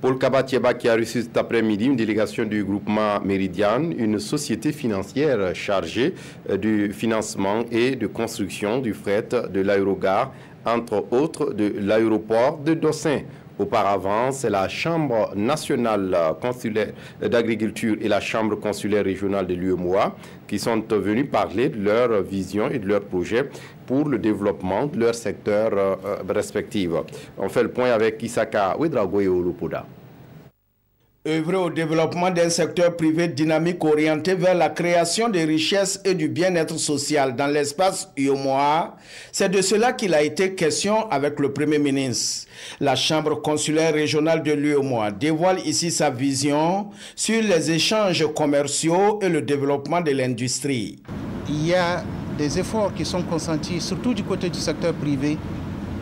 Paul Kabatieba qui a reçu cet après-midi une délégation du groupement Meridian, une société financière chargée du financement et de construction du fret de l'aérogare, entre autres de l'aéroport de Dossin. Auparavant, c'est la Chambre nationale consulaire d'agriculture et la Chambre consulaire régionale de l'UEMOA qui sont venus parler de leur vision et de leurs projets pour le développement de leur secteur respectif. On fait le point avec Isaka Ouedraogo Olopoda. Œuvrer au développement d'un secteur privé dynamique orienté vers la création de richesses et du bien-être social dans l'espace UEMOA, c'est de cela qu'il a été question avec le Premier ministre. La Chambre consulaire régionale de l'UEMOA dévoile ici sa vision sur les échanges commerciaux et le développement de l'industrie. Il y a des efforts qui sont consentis, surtout du côté du secteur privé,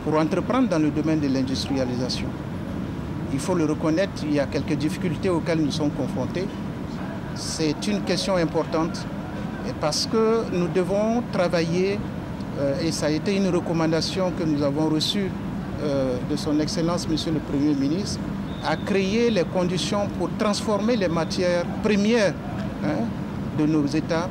pour entreprendre dans le domaine de l'industrialisation. Il faut le reconnaître, il y a quelques difficultés auxquelles nous sommes confrontés. C'est une question importante parce que nous devons travailler, et ça a été une recommandation que nous avons reçue de son Excellence, Monsieur le Premier ministre, à créer les conditions pour transformer les matières premières de nos États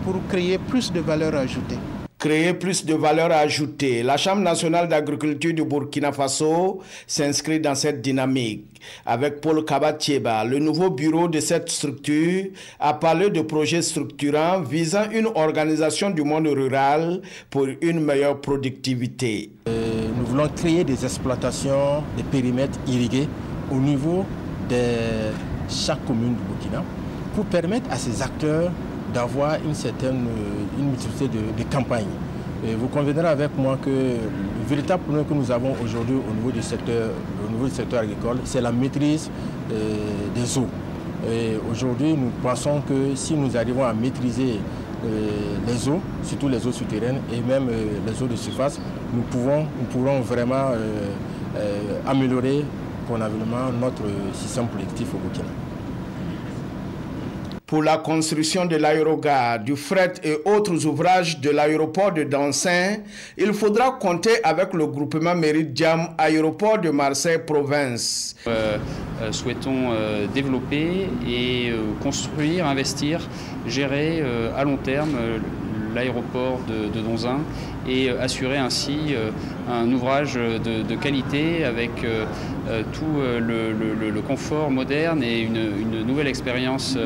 pour créer plus de valeur ajoutée. Créer plus de valeur ajoutée. La Chambre nationale d'agriculture du Burkina Faso s'inscrit dans cette dynamique. Avec Paul Kabatieba, le nouveau bureau de cette structure a parlé de projets structurants visant une organisation du monde rural pour une meilleure productivité. Nous voulons créer des exploitations, des périmètres irrigués au niveau de chaque commune du Burkina pour permettre à ces acteurs d'avoir une multiplicité de campagnes. Et vous conviendrez avec moi que le véritable problème que nous avons aujourd'hui au niveau du secteur agricole, c'est la maîtrise des eaux. Aujourd'hui, nous pensons que si nous arrivons à maîtriser les eaux, surtout les eaux souterraines et même les eaux de surface, nous pourrons vraiment améliorer convenablement notre système productif au Burkina. Pour la construction de l'aérogare, du fret et autres ouvrages de l'aéroport de Dancin, il faudra compter avec le groupement Meridian Aéroport de Marseille Province. Souhaitons développer et construire, investir, gérer à long terme l'aéroport de Donzin et assurer ainsi un ouvrage de qualité avec tout le confort moderne et une nouvelle expérience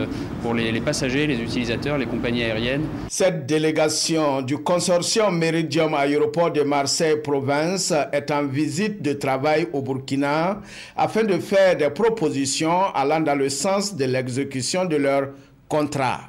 pour les passagers, les utilisateurs, les compagnies aériennes. Cette délégation du consortium Meridian Aéroport de Marseille Province est en visite de travail au Burkina afin de faire des propositions allant dans le sens de l'exécution de leur contrat.